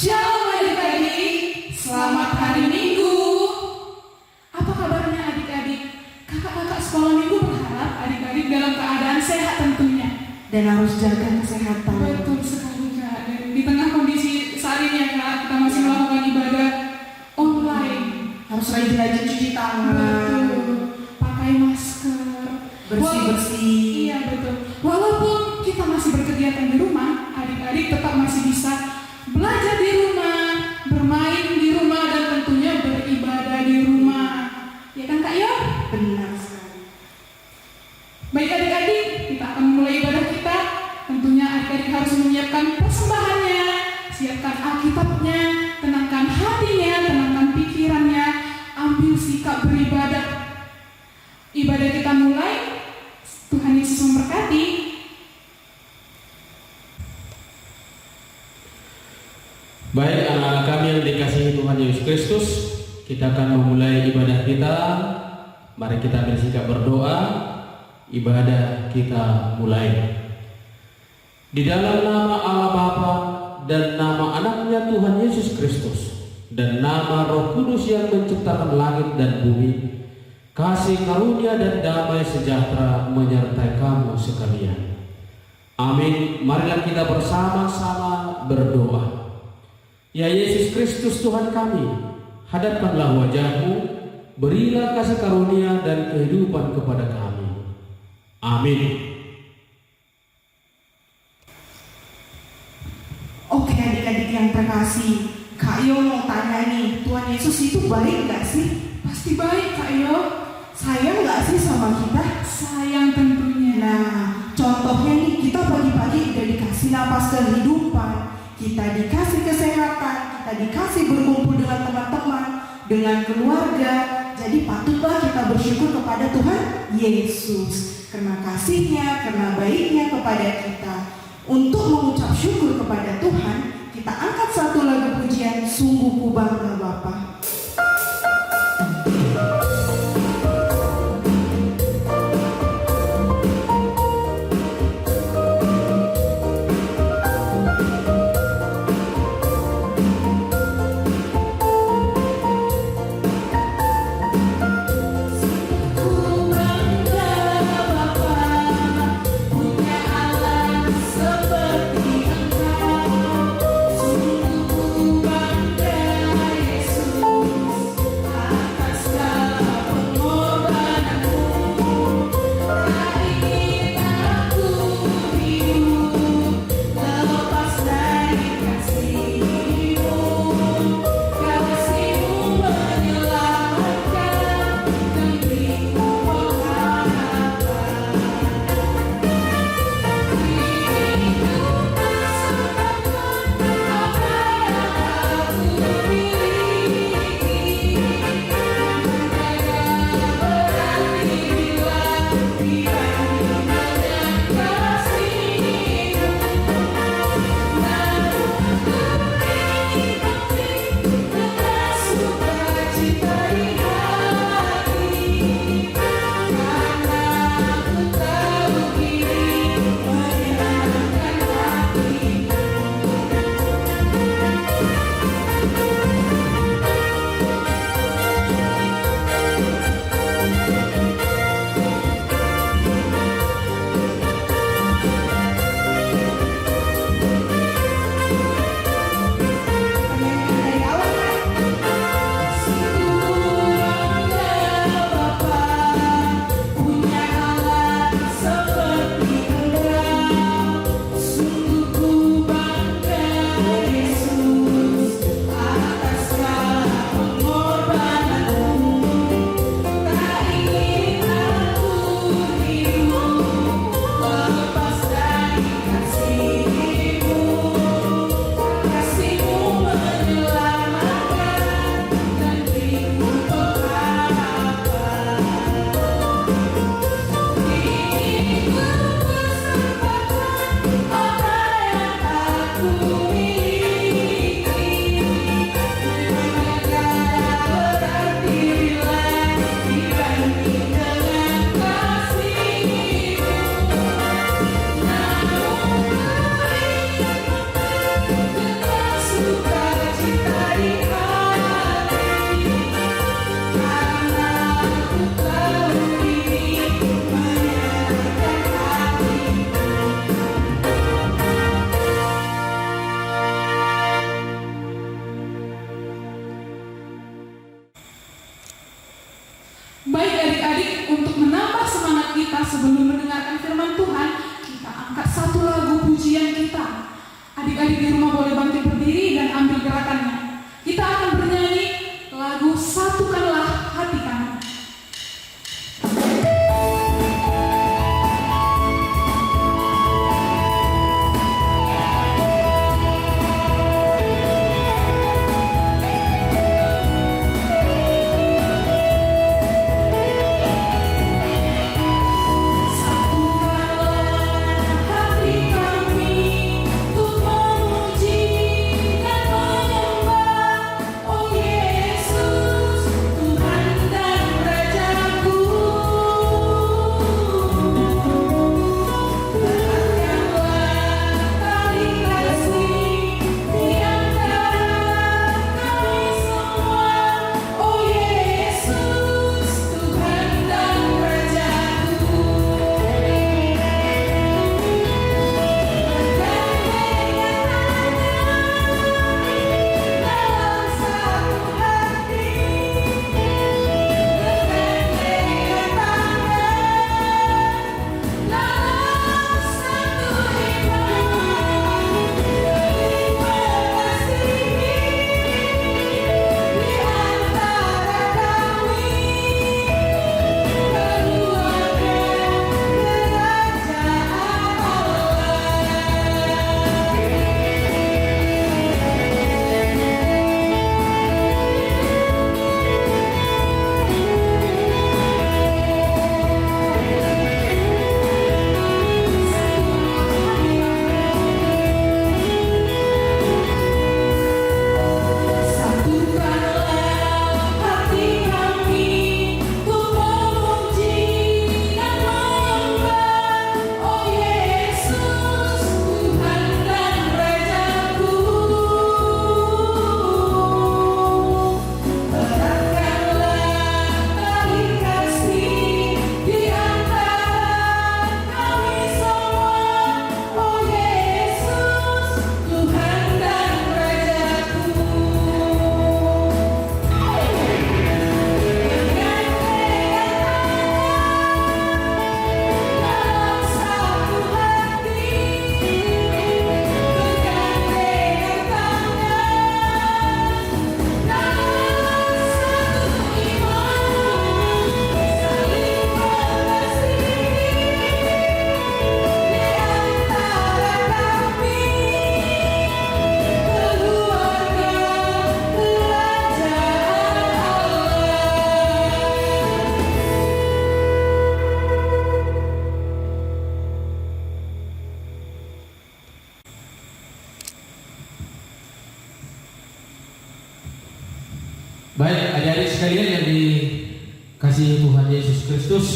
Shalom adik-adik, selamat hari Minggu. Apa kabarnya adik-adik? Kakak-kakak sekolah minggu berharap adik-adik dalam keadaan sehat tentunya. Dan harus jaga kesehatan. Betul sekali Kak. Dan di tengah kondisi saat ini ya Kak, kita masih melakukan ibadah online. Harus rajin-rajin cuci tangan. Betul. Pakai masker. Bersih-bersih. Iya betul. Walaupun kita masih berkegiatan di rumah, adik-adik tetap masih bisa belajar di rumah, bermain di rumah, dan tentunya beribadah di rumah. Ya kan Kak Yo? Benar sekali. Baik adik-adik, kita akan mulai ibadah kita. Tentunya adik-adik harus menyiapkan persembahannya, siapkan Alkitabnya, tenangkan hatinya, tenangkan pikirannya, ambil sikap beribadah. Ibadah kita mulai. Tuhan Yesus memberkati. Baik anak-anak kami yang dikasihi Tuhan Yesus Kristus, kita akan memulai ibadah kita. Mari kita bersikap berdoa. Ibadah kita mulai. Di dalam nama Allah Bapa dan nama anaknya Tuhan Yesus Kristus dan nama Roh Kudus yang menciptakan langit dan bumi, kasih karunia dan damai sejahtera menyertai kamu sekalian. Amin. Marilah kita bersama-sama berdoa. Ya Yesus Kristus Tuhan kami, hadapkanlah wajah-Mu, berilah kasih karunia dan kehidupan kepada kami. Amin. Oke adik-adik yang terkasih, Kak Yo mau tanya nih, Tuhan Yesus itu baik gak sih? Pasti baik Kak Yo. Sayang gak sih sama kita? Sayang tentunya. Nah, contohnya nih, kita pagi-pagi udah dikasih napas kehidupan, kita dikasih kesehatan, kita dikasih berkumpul dengan teman-teman, dengan keluarga. Jadi patutlah kita bersyukur kepada Tuhan Yesus karena kasihnya, karena baiknya kepada kita. Untuk mengucap syukur kepada Tuhan, kita angkat satu lagu pujian, Sungguh Ku Bangga Bapa. Seperti Engkau, sungguh ku bangga Yesus. sebelum mendengarkan firman Tuhan, kita angkat satu lagu pujian kita. Adik-adik di rumah boleh bangkit berdiri dan ambil gerakannya. Kita akan bernyanyi lagu Satukanlah Hati Kami. Baik, adik-adik sekalian yang dikasihi Tuhan Yesus Kristus,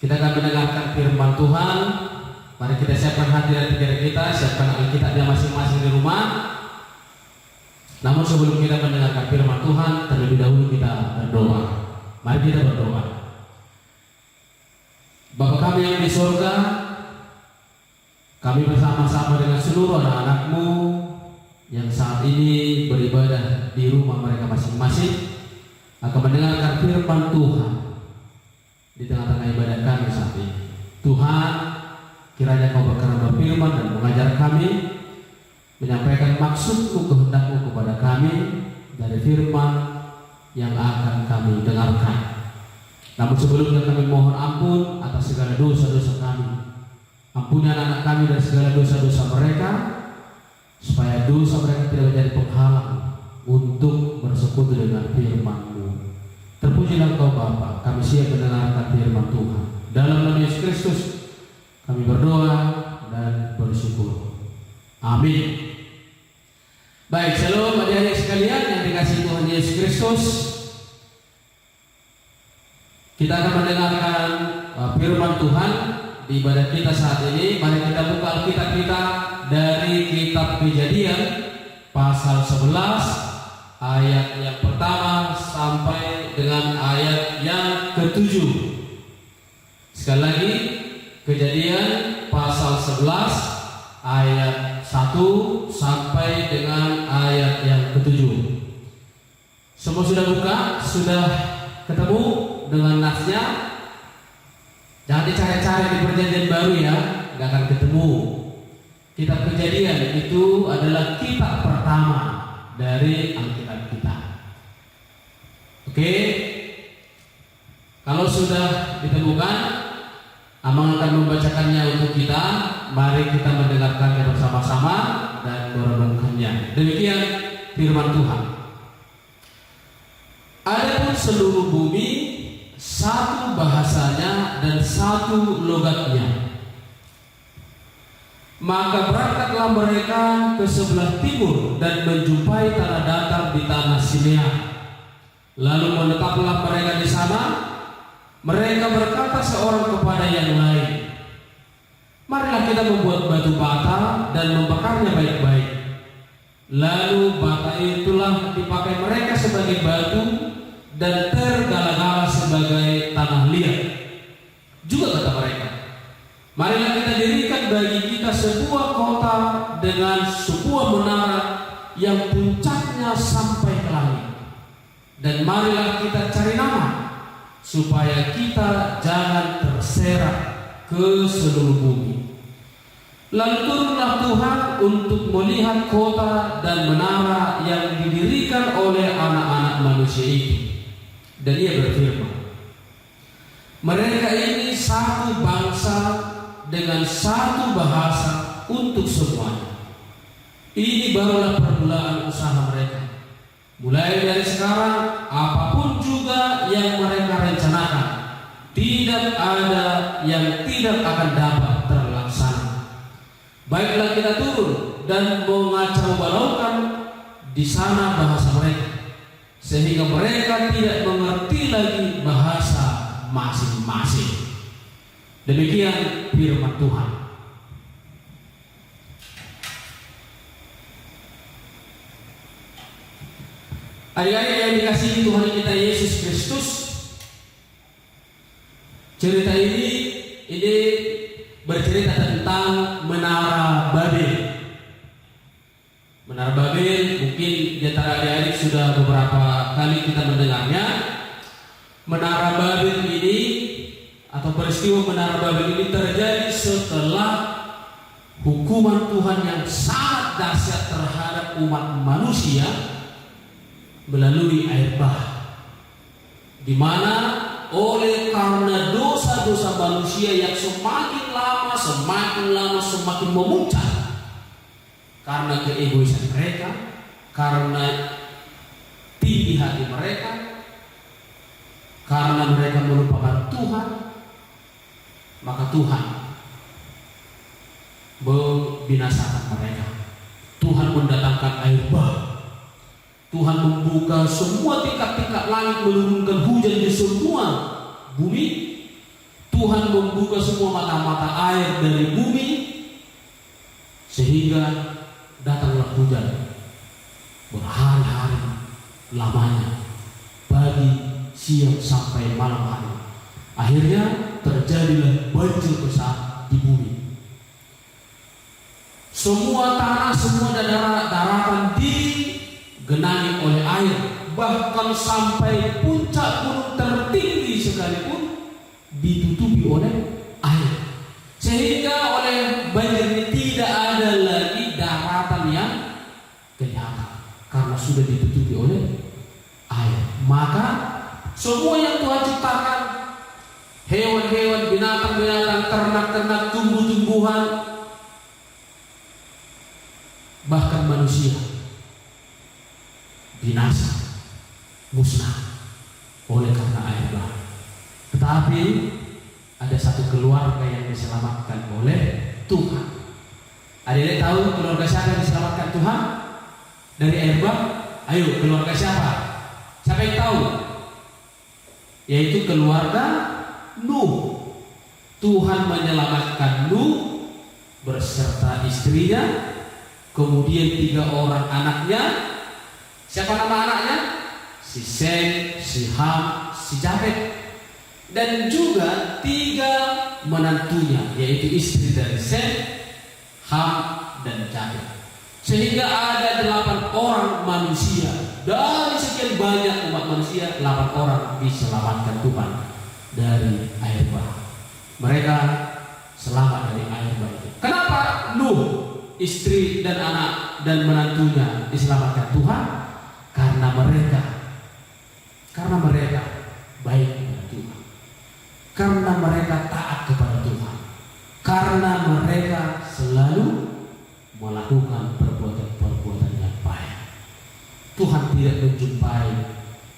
kita akan mendengarkan firman Tuhan. Mari kita siapkan hati dan pikiran kita, siapkan Alkitabnya masing-masing di rumah. Namun sebelum kita mendengarkan firman Tuhan, terlebih dahulu kita berdoa. Mari kita berdoa. Bapa kami yang di surga, kami bersama-sama dengan seluruh anak-anak-Mu yang saat ini beribadah di rumah mereka masing-masing akan mendengarkan firman Tuhan di tengah-tengah ibadah kami saat ini. Tuhan, kiranya Kau berkenan berfirman dan mengajar kami, menyampaikan maksud-Mu, kehendak-Mu kepada kami dari firman yang akan kami dengarkan. Namun sebelumnya kami mohon ampun atas segala dosa-dosa kami. Ampuni anak-anak kami dari segala dosa-dosa mereka, supaya dosa mereka tidak menjadi penghalang untuk bersekutu dengan firman-Mu. Terpujilah Kau Bapa, kami siap mendengarkan firman Tuhan. Dalam nama Yesus Kristus kami berdoa dan bersyukur. Amin. Baik, shalom adik-adik sekalian yang dikasihi Tuhan Yesus Kristus. Kita akan mendengarkan firman Tuhan di ibadah kita saat ini. Mari kita buka Alkitab kita dari kitab Kejadian pasal 11 ayat yang pertama sampai dengan ayat yang ke-7. Sekali lagi, Kejadian pasal 11 ayat 1 sampai dengan ayat yang ke-7. Semua sudah buka? Sudah ketemu dengan nasnya? Jangan dicari-cari di perjanjian baru ya, nggak akan ketemu. Kitab Kejadian itu adalah kitab pertama dari Alkitab kita. Oke, kalau sudah ditemukan, Amang akan membacakannya untuk kita. Mari kita mendengarkannya bersama-sama dan merenungkannya. Demikian firman Tuhan. Adapun seluruh bumi satu bahasanya dan satu logatnya. Maka berangkatlah mereka ke sebelah timur dan menjumpai tanah datar di tanah Sinear. Lalu menetaplah mereka di sana. Mereka berkata seorang kepada yang lain, marilah kita membuat batu bata dan membakarnya baik-baik. Lalu bata itulah dipakai mereka sebagai batu dan tergala-gala sebagai tanah liat. Juga kata mereka, marilah kita dirikan bagi kita sebuah kota dengan sebuah menara yang puncaknya sampai ke langit. Dan marilah kita cari nama, supaya kita jangan terserak ke seluruh bumi. Lalu turunlah Tuhan untuk melihat kota dan menara yang didirikan oleh anak-anak manusia itu. Dan ia berfirman, mereka ini satu bangsa dengan satu bahasa untuk semuanya. Ini barulah permulaan usaha mereka. Mulai dari sekarang, apapun juga yang mereka rencanakan, tidak ada yang tidak akan dapat terlaksana. Baiklah kita turun dan mengacau balaukan di sana bahasa mereka, sehingga mereka tidak mengerti lagi bahasa masing-masing. Demikian firman Tuhan. Adik-adik yang dikasihi Tuhan kita Yesus Kristus, cerita ini bercerita tentang Menara Babel. Menara Babel mungkin di antara adik-adik sudah beberapa kali kita mendengarnya. Menara Babel ini atau peristiwa Menara Babel ini terjadi setelah hukuman Tuhan yang sangat dahsyat terhadap umat manusia melalui air bah, di mana oleh karena dosa-dosa manusia yang semakin lama semakin memuncak, karena keegoisan mereka, karena tinggi hati mereka, karena mereka melupakan Tuhan, maka Tuhan membinasakan mereka. Tuhan mendatangkan air bah. Tuhan membuka semua tingkat-tingkat langit, menurunkan hujan di semua bumi. Tuhan membuka semua mata-mata air dari bumi, sehingga datanglah hujan berhari-hari lamanya, pagi, siang sampai malam hari. Akhirnya terjadilah banjir besar di bumi. Semua tanah, semua daratan digenangi oleh air, bahkan sampai puncak gunung tertinggi sekalipun ditutupi oleh air, sehingga oleh banjir ini tidak ada lagi daratan yang kelihatan karena sudah ditutupi oleh air. Maka semua yang Tuhan ciptakan, hewan-hewan, binatang-binatang, ternak-ternak, tumbuh-tumbuhan, bahkan manusia binasa, musnah oleh karena air bah. Tetapi ada satu keluarga yang diselamatkan oleh Tuhan. Adik-adik tahu keluarga siapa yang diselamatkan Tuhan dari air bah? Ayo, keluarga siapa? Siapa yang tahu? Yaitu keluarga Nuh. Tuhan menyelamatkan Nuh berserta istrinya, kemudian 3 orang anaknya. Siapa nama anaknya? Si Sem, si Ham, si Jafet. Dan juga 3 menantunya, yaitu istri dari Sem, Ham, dan Jafet. Sehingga ada 8 orang manusia. Dari sekian banyak umat manusia, 8 orang diselamatkan Tuhan dari air bah. mereka selamat dari air bah itu. Kenapa Nuh, istri dan anak dan menantunya diselamatkan Tuhan? Karena mereka baik kepada Tuhan, karena mereka taat kepada Tuhan, karena mereka selalu melakukan perbuatan-perbuatan yang baik. Tuhan tidak menjumpai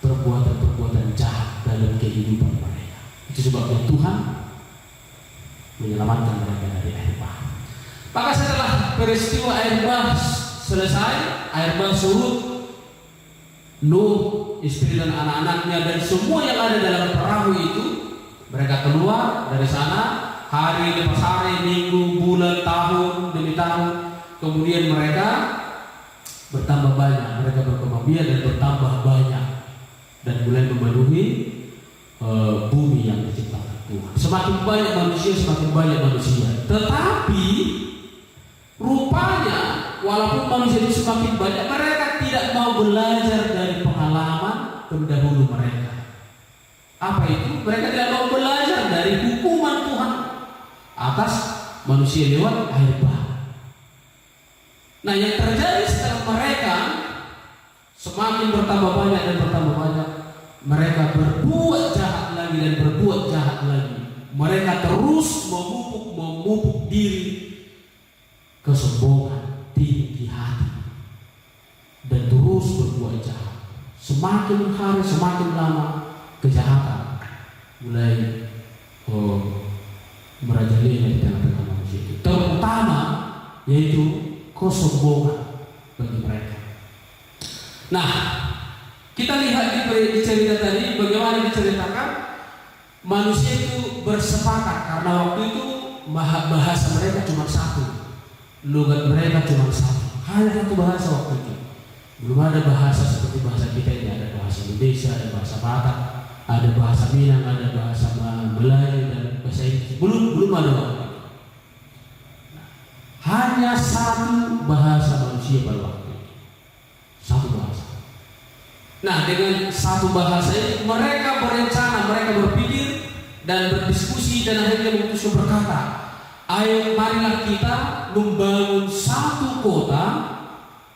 perbuatan-perbuatan jahat dalam kehidupan mereka. Itu sebabnya Tuhan menyelamatkan mereka dari air bah. Maka setelah peristiwa air bah selesai, air bah surut, Nuh, istri dan anak-anaknya dan semua yang ada dalam perahu itu, mereka keluar dari sana hari lepas hari, minggu, bulan, tahun demi tahun. Kemudian mereka bertambah banyak, mereka berkembang biak dan bertambah banyak dan mulai memenuhi bumi yang diciptakan Tuhan. Semakin banyak manusia. Tetapi rupanya walaupun manusia itu semakin banyak, mereka tidak mau belajar dari pengalaman pendahulu mereka. Apa itu? Mereka tidak mau belajar dari hukuman Tuhan atas manusia lewat air bah. Nah, yang terjadi setelah mereka semakin bertambah banyak dan bertambah banyak, mereka berbuat jahat lagi dan berbuat jahat lagi. Mereka terus memupuk diri, kesombongan, tinggi hati, dan terus berbuat jahat. Semakin hari semakin lama kejahatan mulai merajalela di tengah-tengah manusia itu. Terutama yaitu kesombongan bagi mereka. Nah, kita lihat di cerita tadi bagaimana diceritakan manusia itu bersepakat karena waktu itu bahasa mereka cuma satu, logat mereka cuma satu, hanya satu bahasa waktu itu. Belum ada bahasa seperti bahasa kita ini, ada bahasa Indonesia, ada bahasa Batak, ada bahasa Minang, ada bahasa Melayu dan bahasa Inggris. Belum ada waktu itu. Hanya satu bahasa manusia pada waktu itu, satu bahasa. Nah, dengan satu bahasa ini mereka berencana, mereka berpikir dan berdiskusi dan akhirnya memutuskan berkata, ayo marilah kita membangun satu kota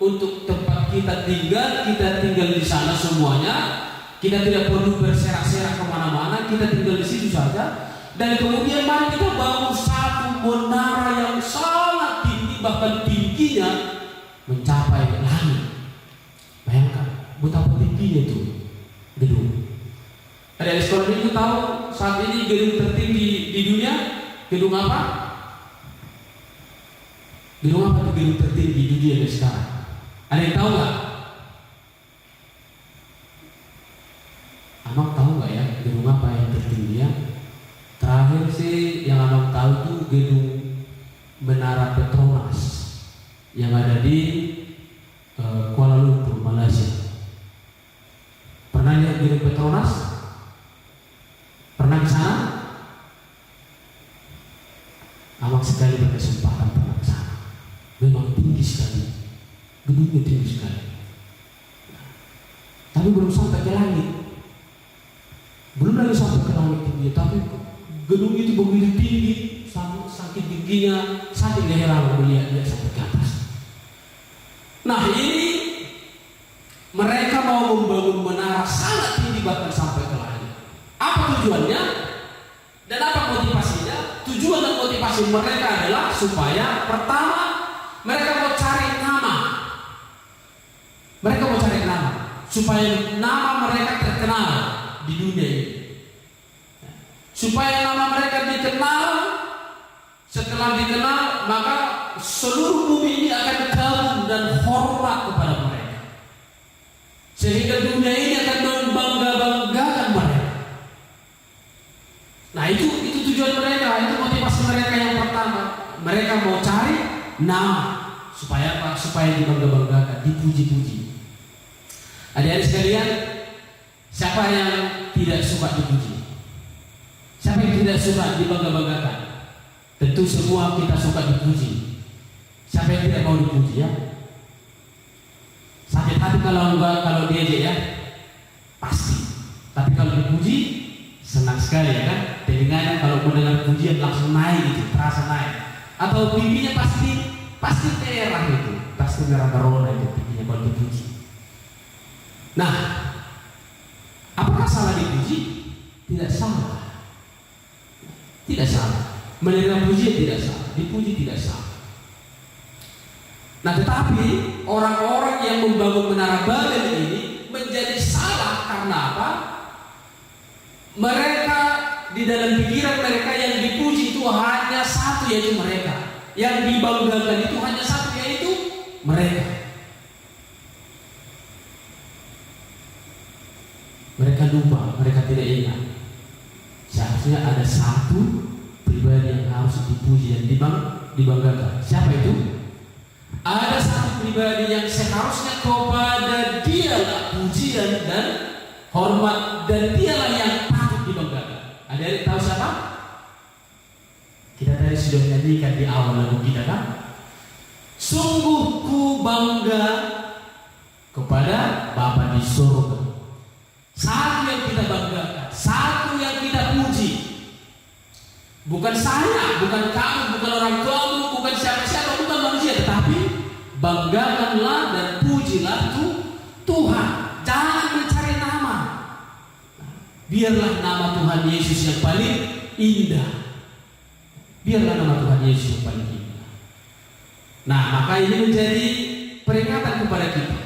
untuk tempat kita tinggal di sana semuanya. Kita tidak perlu berserak-serak kemana-mana, kita tinggal di situ saja. Dan kemudian mari kita bangun satu menara yang sangat tinggi, bahkan tingginya mencapai langit. Bayangkan betapa tingginya itu gedung. Ada di sekolah ini tahu saat ini gedung tertinggi di dunia gedung apa? Gedung apa itu gedung tertinggi di dunia sekarang? Ada yang tahu nggak? Abang tahu nggak ya gedung apa yang tertinggi ya? Terakhir sih yang abang tahu itu gedung Menara Petronas yang ada di Kuala Lumpur, Malaysia. Pernah lihat gedung Petronas? Pernah ke sana? Abang sekali berkesempatan pernah ke sana. Memang tinggi sekali, gedungnya tinggi sekali. Tapi belum sampai ke langit. Belum lagi sampai ke langit tinggi, tapi gedung itu begitu tinggi, saking tingginya, saking heran melihat sampai ke atas. Nah, ini mereka mau membangun menara sangat tinggi bahkan sampai ke langit. Apa tujuannya? Dan apa motivasinya? Tujuan dan motivasi mereka adalah supaya pertama mereka mau cari nama. Mereka mau cari nama supaya nama mereka terkenal di dunia ini. Supaya nama mereka dikenal, setelah dikenal maka seluruh bumi ini akan kagum dan hormat kepada mereka. Sehingga dunia ini akan membangga-banggakan mereka. Nah, itu tujuan mereka, itu motivasi mereka yang pertama. Mereka mau cari nama supaya apa? Supaya dibangga-banggakan, dipuji-puji. Adik-adik sekalian, siapa yang tidak suka dipuji? Siapa yang tidak suka dibangga-banggakan? Tentu semua kita suka dipuji. Siapa yang tidak mau dipuji ya? Sakit hati kalau diejek ya? Pasti. Tapi kalau dipuji, senang sekali ya kan? telinganya kalau mendengar pujian langsung naik gitu, terasa naik. Atau pipinya pasti merah gitu, pasti merah berwarna itu pipinya kalau dipuji. Nah, apakah salah dipuji? Tidak salah. Tidak salah. Menerima pujian tidak salah, dipuji tidak salah. Nah, tetapi orang-orang yang membangun menara Babel ini menjadi salah karena apa? Mereka di dalam pikiran mereka yang dipuji itu hanya satu, yaitu mereka. Yang dibanggakan itu hanya satu, yaitu mereka. Mereka lupa, mereka tidak ingat. Seharusnya ada satu pribadi yang harus dipuji dan dibanggakan. Siapa itu? Ada satu pribadi yang seharusnya kepada dialah pujian dan hormat, dan dialah yang patut dibanggakan. Ada yang tahu siapa? Kita tadi sudah menyanyikan di awal lagu kita kan? Sungguh ku bangga kepada Bapa di surga. Satu yang kita banggakan, satu yang kita puji. Bukan saya, bukan kamu, bukan orang tuamu, bukan siapa-siapa, bukan manusia, tetapi banggakanlah dan pujilah Tuhan. Jangan mencari nama. Biarlah nama Tuhan Yesus yang paling indah. Biarlah nama Tuhan Yesus yang paling indah. Nah, maka ini menjadi peringatan kepada kita.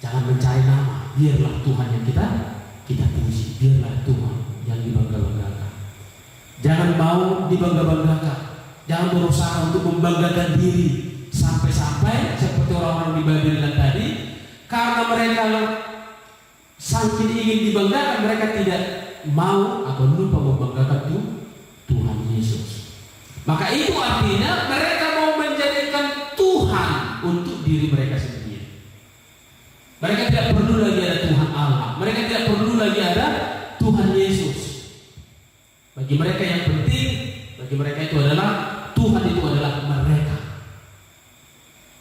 Jangan mencari nama. Biarlah Tuhan yang kita puji. Biarlah Tuhan yang dibangga-banggakan. Jangan mau dibangga-banggakan. Jangan berusaha untuk membanggakan diri. Sampai-sampai seperti orang-orang di Babel tadi, karena mereka saking ingin dibanggakan, mereka tidak mau atau lupa membanggakan Tuhan Yesus. Maka itu artinya mereka mau menjadikan Tuhan untuk diri mereka sendiri. Mereka tidak perlu lagi ada Tuhan Allah. Mereka tidak perlu lagi ada Tuhan Yesus. Bagi mereka yang penting, bagi mereka itu adalah Tuhan itu adalah mereka.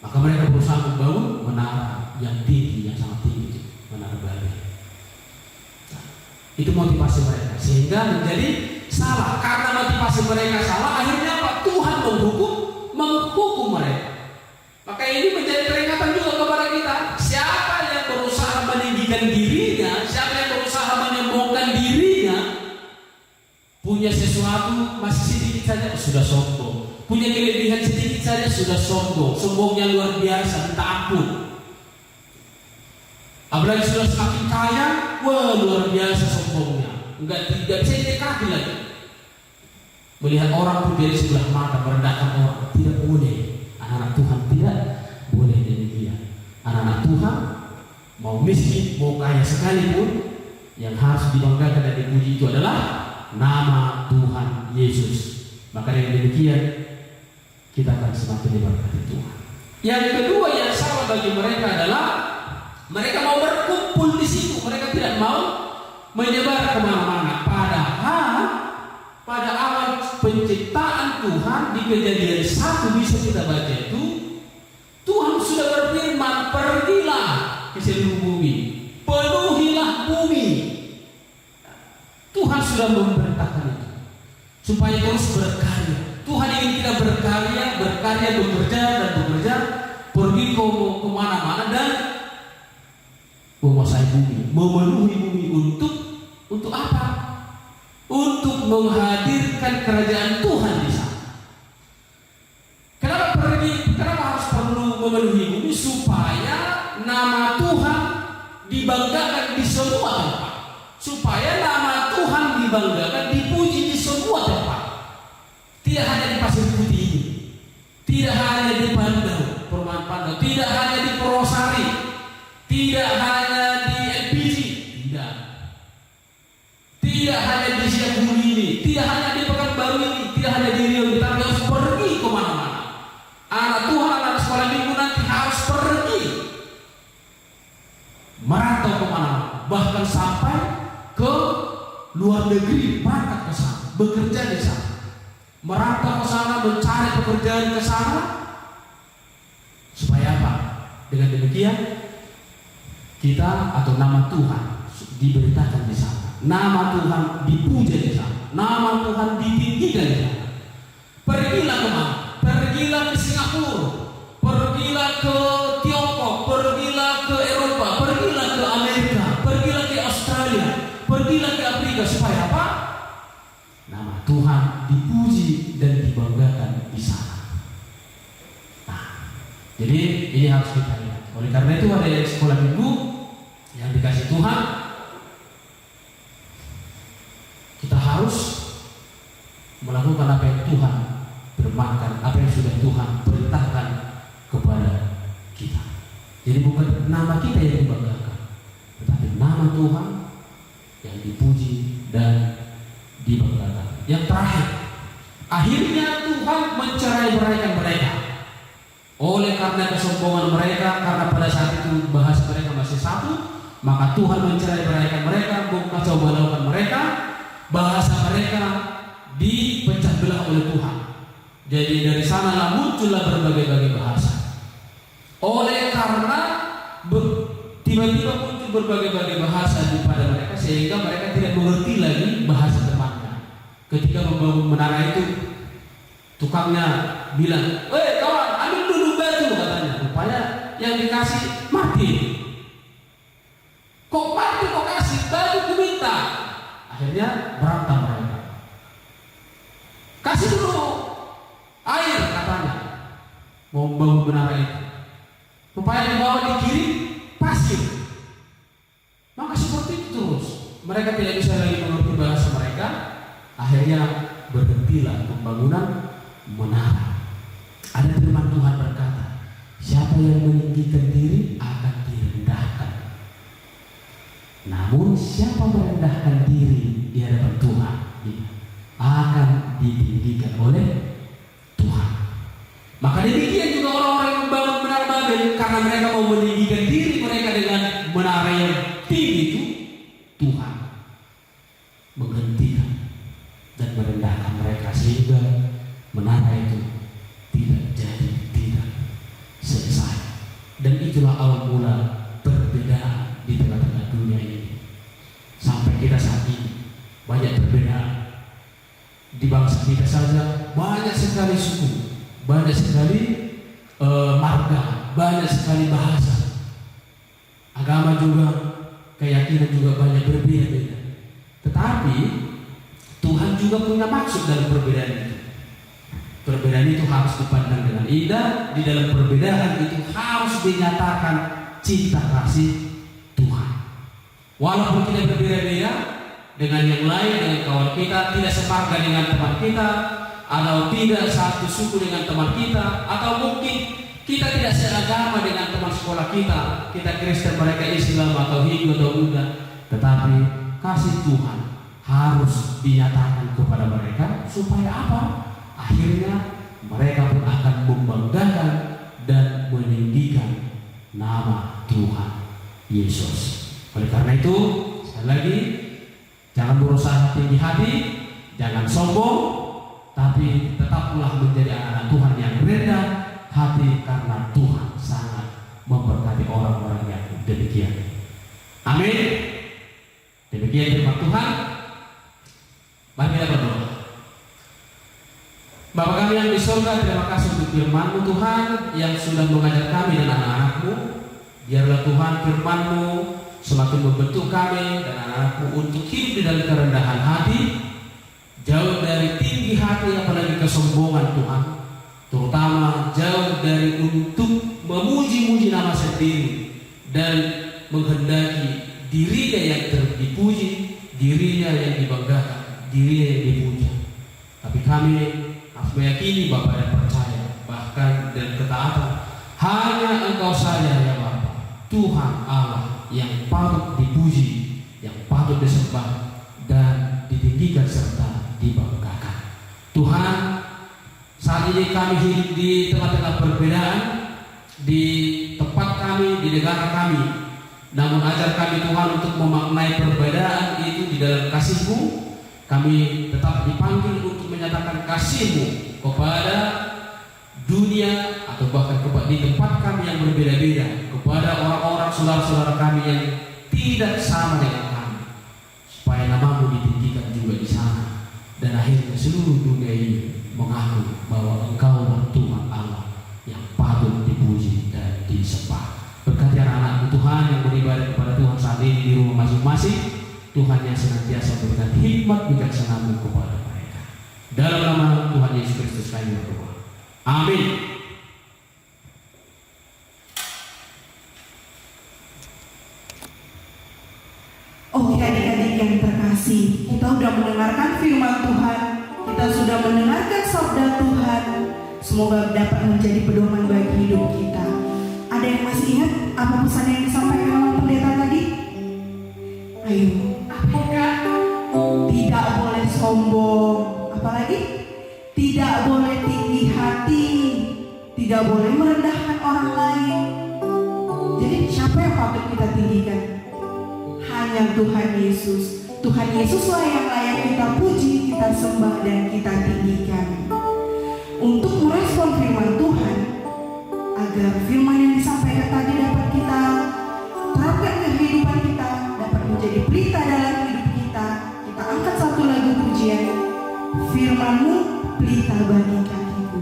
Maka mereka berusaha membangun menara yang tinggi, yang sangat tinggi, menara Babel. Nah, itu motivasi mereka, sehingga menjadi salah. Karena motivasi mereka salah, akhirnya apa? Tuhan menghukum mereka. Maka ini menjadi peringatan juga kepada kita. Siapa yang berusaha meninggikan dirinya, siapa yang berusaha menyombongkan dirinya, punya sesuatu masih sedikit saja sudah sombong. Punya kelebihan sedikit saja sudah sombong. Sombongnya luar biasa, minta ampun. Apalagi sudah semakin kaya, wah luar biasa sombongnya. Tidak bisa didekati lagi. Melihat orang pun dari sebelah mata, merendahkan orang. Tidak boleh. Anak-anak Tuhan tidak boleh demikian. Anak-anak Tuhan mau miskin, mau kaya sekalipun, yang harus dibanggakan dan dipuji itu adalah nama Tuhan Yesus. Maka dengan demikian kita akan semakin diberkati Tuhan. Yang kedua yang salah bagi mereka adalah mereka mau berkumpul di situ. Mereka tidak mau menyebar kemana-mana. Padahal pada awal penciptaan Tuhan di Kejadian 1 bisa kita baca itu, Tuhan sudah berfirman, pergilah ke seluruh bumi, penuhilah bumi. Tuhan sudah memerintahkan itu supaya terus berkarya. Tuhan ingin kita berkarya, bekerja dan bekerja, pergi kemana-mana dan menguasai bumi, memenuhi bumi untuk apa? Untuk menghadirkan kerajaan Tuhan di sana. Kenapa harus perlu memenuhi bumi? Supaya nama Tuhan dibanggakan di semua tempat. Supaya nama Tuhan dibanggakan, dipuji di semua tempat. Tidak hanya di Pasir Putih ini, tidak hanya di Bandung, Perumahan Pandau, tidak hanya di Purwosari, tidak hanya di LPG, tidak hanya di Siakbuli ini, tidak hanya di Pekanbaru ini, tidak hanya di Riau, kita harus pergi kemana-mana. Anak Tuhan, anak sekolah minggu nanti harus pergi merantau kemana-mana, bahkan sampai ke luar negeri, berangkat ke sana, bekerja di sana, merantau ke sana, mencari pekerjaan ke sana, supaya apa? Dengan demikian kita atau nama Tuhan diberitakan di sana, nama Tuhan dipuja di sana, nama Tuhan ditinggikan di sana. Pergilah ke mana? Pergilah ke Singapura, pergilah ke Tiongkok, pergilah ke Eropa, pergilah ke Amerika, pergilah ke Australia, pergilah ke Afrika. Supaya apa? Nama Tuhan dipuji dan dibanggakan di sana. Nah, jadi ini harus kita lihat. Oleh karena itu ada yang sekolah minggu yang dikasih Tuhan, kita harus melakukan apa yang Tuhan firmankan, apa yang sudah Tuhan perintahkan kepada kita. Jadi bukan nama kita yang dibanggakan, tetapi nama Tuhan yang dipuji dan dibanggakan. Yang terakhir, akhirnya Tuhan mencerai-beraikan mereka. Oleh karena kesombongan mereka, karena pada saat itu bahasa mereka masih satu, maka Tuhan mencerai-beraikan mereka, mengacau balaukan mereka, bahasa mereka dipecah belah oleh Tuhan. Jadi dari sanalah muncullah berbagai-bagai bahasa. Oleh karena tiba-tiba muncul berbagai-bagai bahasa pada mereka, sehingga mereka tidak mengerti lagi bahasa temannya. Ketika membangun menara itu, tukangnya bilang, kawan, ambil dulu batu, katanya. Rupanya yang dikasih mati. Kok mati kok kasih batu kuminta? Akhirnya berantem mereka. Kasih dulu air, katanya, mau membangun menara itu. Rupanya di bawah di kiri pasir. Maka seperti itu terus. Mereka tidak bisa lagi mengerti bahasa mereka. Akhirnya berhentilah pembangunan menara. Ada firman Tuhan berkata, siapa yang meninggikan diri akan direndahkan. Namun siapa merendahkan diri di hadapan Tuhan akan ditinggikan oleh Tuhan. Maka demikian juga orang-orang yang membangun menara Babel, karena mereka mau meninggikan diri mereka dengan menara yang tinggi itu, Tuhan menghentikan dan merendahkan mereka sehingga menara itu tidak selesai. Dan itulah awal mula perbedaan di tengah-tengah dunia ini. Sampai kita saat ini banyak perbedaan. Di bangsa kita saja banyak sekali suku, banyak sekali marga, banyak sekali bahasa, agama juga, keyakinan juga banyak berbeda-beda. Tetapi Tuhan juga punya maksud dalam perbedaan itu. Perbedaan itu harus dipandang dengan indah. Di dalam perbedaan itu harus dinyatakan cinta kasih Tuhan. Walaupun kita berbeda-beda dengan yang lain, dengan kawan kita, tidak semarga dengan teman kita, atau tidak satu suku dengan teman kita, atau mungkin kita tidak seagama dengan teman sekolah kita, kita Kristen, mereka Islam atau Hindu atau Buddha, tetapi kasih Tuhan harus dinyatakan kepada mereka supaya apa? Akhirnya mereka pun akan membanggakan dan meninggikan nama Tuhan Yesus. Oleh karena itu, sekali lagi, jangan berusaha tinggi hati, jangan sombong, tapi tetaplah menjadi anak Tuhan yang rendah hati, karena Tuhan sangat memberkati orang-orang yang demikian. Amin. Demikian firman Tuhan. Mari kita berdoa. Bapa kami yang di surga, terima kasih untuk firman-Mu Tuhan yang sudah mengajar kami dan anak-anak-Mu. Biarlah Tuhan firman-Mu semakin membentuk kami dan anak-anak-Mu untuk hidup di dalam kerendahan hati, jauh dari tinggi hati apalagi kesombongan Tuhan, terutama jauh dari untuk memuji-muji nama sendiri dan menghendaki dirinya yang dipuji, dirinya yang dibanggakan, dirinya yang dipuja. Tapi kami harus meyakini Bapa dan percaya, bahkan dan ketaatan hanya Engkau saja ya Bapa, Tuhan Allah yang patut dipuji, yang patut disembah dan ditinggikan serta dibanggakan. Tuhan, saat ini kami hidup di tengah-tengah perbedaan di tempat kami, di negara kami. Namun ajar kami Tuhan untuk memaknai perbedaan itu di dalam kasih-Mu. Kami tetap dipanggil untuk menyatakan kasih-Mu kepada dunia atau bahkan di tempat kami yang berbeda-beda, kepada orang-orang saudara-saudara kami yang tidak sama dengan kami, supaya nama-Mu ditinggikan juga di sana. akhirnya seluruh dunia ini mengaku bahwa Engkau Tuhan Allah yang patut dipuji dan disembah. Berkati anak-anak Tuhan yang beribadah kepada Tuhan saat ini di rumah masing-masing, Tuhan yang senantiasa memberikan hikmat bijaksana-Mu kepada mereka. Dalam nama Tuhan Yesus Kristus kami berdoa. Amin. Oke adik-adik yang terkasih, kita sudah mendengarkan firman Tuhan, kita sudah mendengarkan sabda Tuhan. Semoga dapat menjadi pedoman bagi hidup kita. Ada yang masih ingat apa pesan yang disampaikan oleh pendeta tadi? Ayo. Apakah Tidak boleh sombong. Apalagi? Tidak boleh tinggi hati. Tidak boleh merendahkan orang lain. Jadi siapa yang patut kita tinggikan? Hanya Tuhan Yesus. Tuhan Yesuslah yang layak kita puji, kita sembah, dan kita tinggikan. Untuk merespon firman Tuhan, agar firman yang disampaikan tadi dapat kita terapkan ke kehidupan kita, dapat menjadi pelita dalam hidup kita, kita angkat satu lagu pujian, firman-Mu pelita bagi kakiku.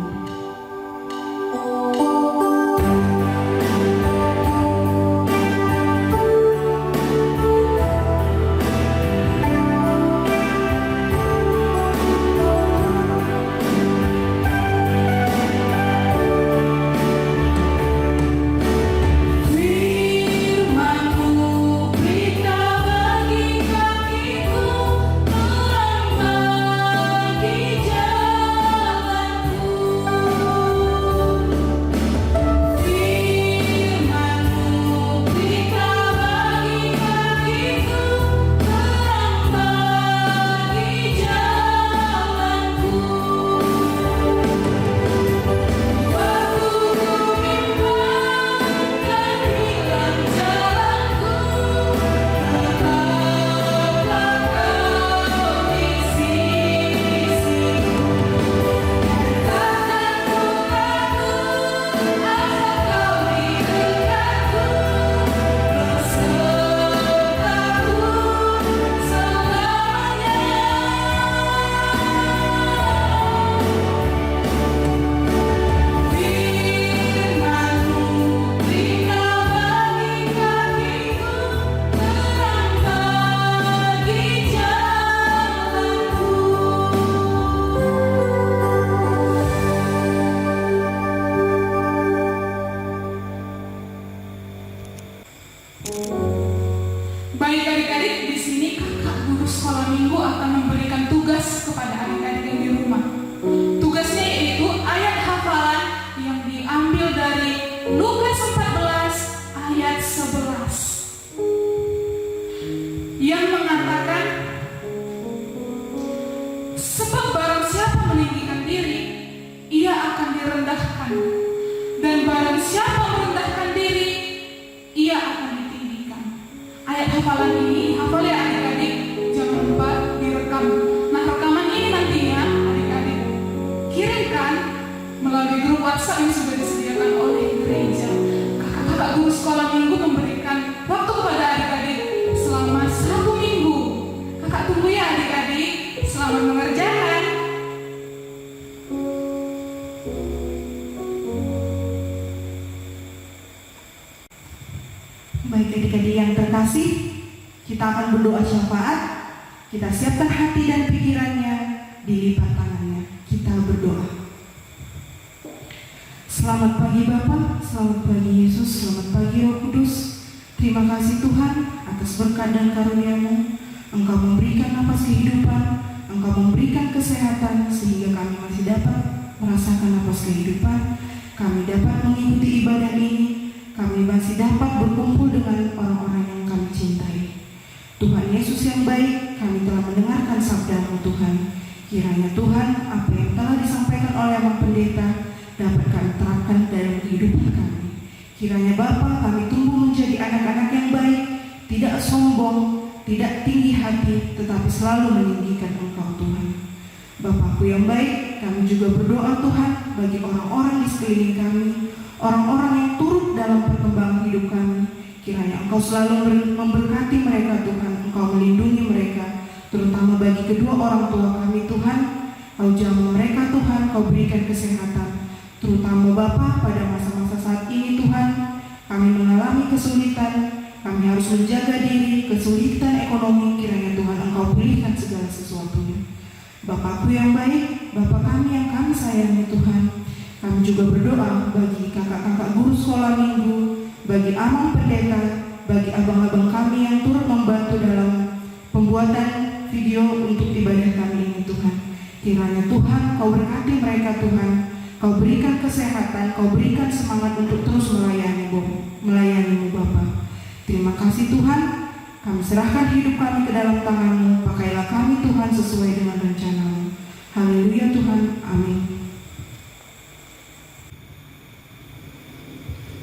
Baik adik-adik, di sini kakak guru sekolah minggu akan memberikan tugas kepada adik-adik yang di rumah. Tugasnya yaitu ayat hafalan yang diambil dari Lukas 14 ayat 11 yang mengatakan, sebab barang siapa meninggikan diri, ia akan direndahkan, dan barang siapa merendahkan diri, ia akan ditinggikan. Ayat hafalan ini, hafal ya adik-adik, jangan lupa direkam. Nah, rekaman ini nantinya adik-adik kirimkan melalui grup WhatsApp yang sudah disediakan oleh gereja. Kakak-kakak guru sekolah minggu memberikan waktu kepada adik-adik selama 1 minggu. Kakak tunggu ya adik-adik, selamat mengerjakan. Baik adik-adik yang terkasih, kita akan berdoa syafaat. Kita siapkan hati dan pikirannya, dilipat tangannya. Kita berdoa. Selamat pagi Bapa, selamat pagi Yesus, selamat pagi Roh Kudus. Terima kasih Tuhan atas berkat dan karunia-Mu. Engkau memberikan napas kehidupan, Engkau memberikan kesehatan sehingga kami masih dapat merasakan napas kehidupan. Kami dapat mengikuti ibadah ini. Kami masih dapat berkumpul dengan orang-orang yang kami cintai. Tuhan Yesus yang baik, kami telah mendengarkan sabda-Mu Tuhan. Kiranya Tuhan, apa yang telah disampaikan oleh Bapak Pendeta dapat kami terapkan dalam kehidupan kami. Kiranya Bapa, kami tumbuh menjadi anak-anak yang baik, tidak sombong, tidak tinggi hati, tetapi selalu meninggikan Engkau Tuhan. Bapakku yang baik, kami juga berdoa Tuhan bagi orang-orang di sekeliling kami, orang-orang yang turut dalam perkembangan hidup kami. Kiranya Engkau selalu memberkati mereka Tuhan, Engkau melindungi mereka, terutama bagi kedua orang tua kami Tuhan. Kau jamah mereka Tuhan, Kau berikan kesehatan, terutama Bapa pada masa-masa saat ini Tuhan. Kami mengalami kesulitan, kami harus menjaga diri, kesulitan ekonomi, kiranya Tuhan Engkau pulihkan segala sesuatunya. Bapakku yang baik, Bapa kami yang kami sayangi Tuhan, kami juga berdoa bagi kakak-kakak guru sekolah minggu, bagi amang pendeta, bagi abang-abang kami yang turut membantu dalam pembuatan video untuk ibadah kami ini Tuhan. Kiranya Tuhan Kau berkati mereka Tuhan, Kau berikan kesehatan, Kau berikan semangat untuk terus melayani-Mu Bapa. Terima kasih Tuhan, kami serahkan hidup kami ke dalam tangan-Mu, pakailah kami Tuhan sesuai dengan rencana-Mu. Haleluya Tuhan, amin.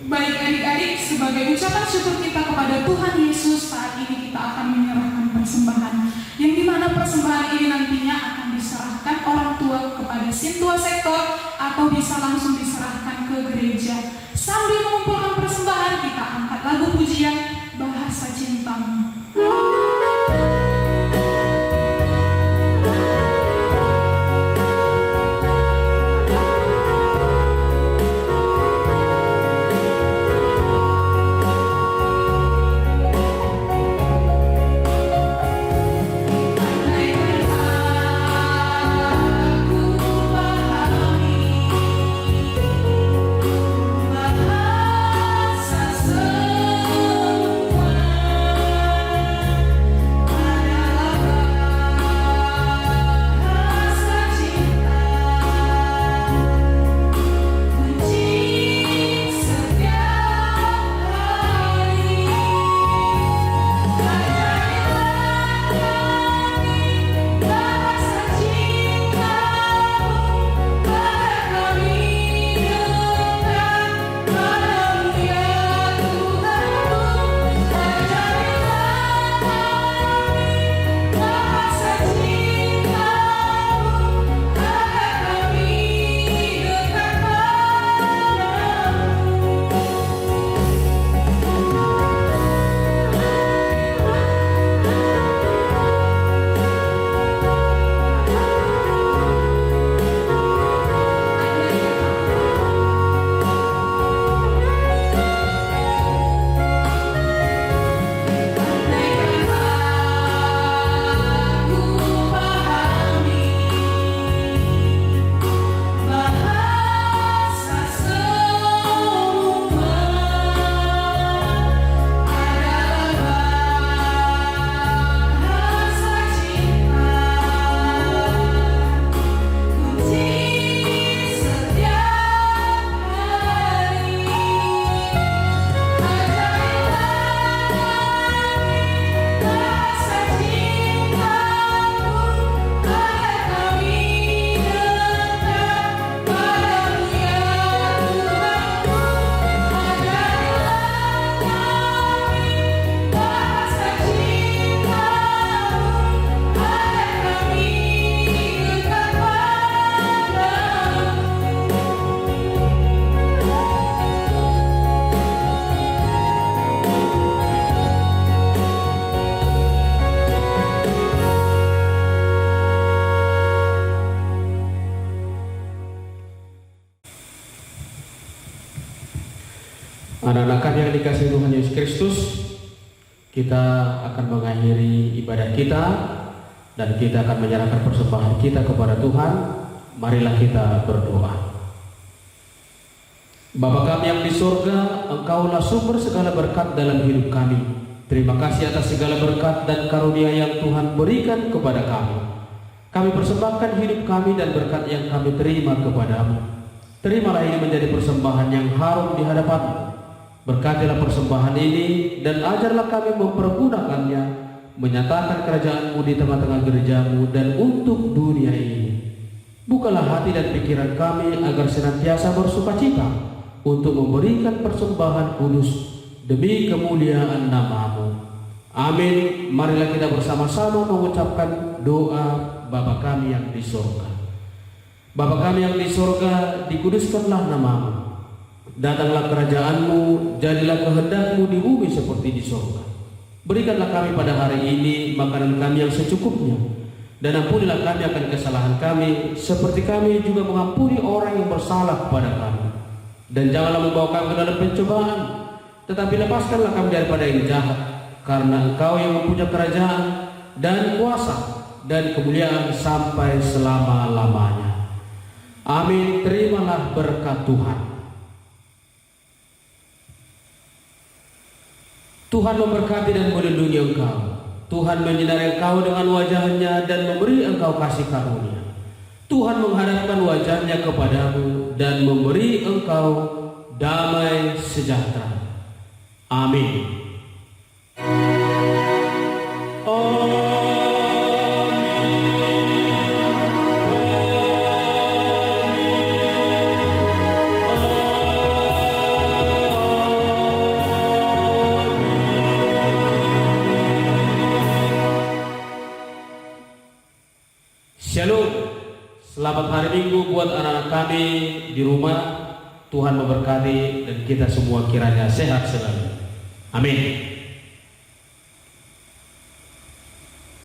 Baik adik-adik, sebagai ucapan syukur kita kepada Tuhan Yesus, saat ini kita akan menyerahkan persembahan, yang dimana persembahan ini nantinya akan diserahkan orang tua kepada sintua sektor atau bisa langsung diserahkan ke gereja. Sambil mengumpulkan persembahan, kita angkat lagu pujian Bahasa Cintamu. Anak-anak kami yang dikasihi Tuhan Yesus Kristus, kita akan mengakhiri ibadah kita dan kita akan menyerahkan persembahan kita kepada Tuhan. Marilah kita berdoa. Bapa kami yang di surga, Engkaulah sumber segala berkat dalam hidup kami. Terima kasih atas segala berkat dan karunia yang Tuhan berikan kepada kami. Kami persembahkan hidup kami dan berkat yang kami terima kepadamu. Terimalah ini menjadi persembahan yang harum di hadapan-Mu. Berkatilah persembahan ini dan ajarlah kami mempergunakannya, menyatakan kerajaan-Mu di tengah-tengah gereja-Mu dan untuk dunia ini. Bukalah hati dan pikiran kami agar senantiasa bersukacita untuk memberikan persembahan kudus demi kemuliaan nama-Mu. Amin. Marilah kita bersama-sama mengucapkan doa Bapa kami yang di surga. Bapa kami yang di surga, dikuduskanlah nama-Mu. Datanglah kerajaan-Mu, jadilah kehendak-Mu di bumi seperti di surga. Berikanlah kami pada hari ini makanan kami yang secukupnya, dan ampunilah kami akan kesalahan kami, seperti kami juga mengampuni orang yang bersalah kepada kami. Dan janganlah membawa kami ke dalam pencobaan, tetapi lepaskanlah kami daripada yang jahat, karena Engkau yang mempunyai kerajaan dan kuasa dan kemuliaan sampai selama-lamanya. Amin. Terimalah berkat Tuhan. Tuhan memberkati dan melindungi engkau. Tuhan menyinari engkau dengan wajah-Nya dan memberi engkau kasih karunia. Tuhan menghadapkan wajah-Nya kepadamu dan memberi engkau damai sejahtera. Amin. Shalom. Selamat hari Minggu buat anak-anak kami di rumah. Tuhan memberkati dan kita semua kiranya sehat selalu. Amin.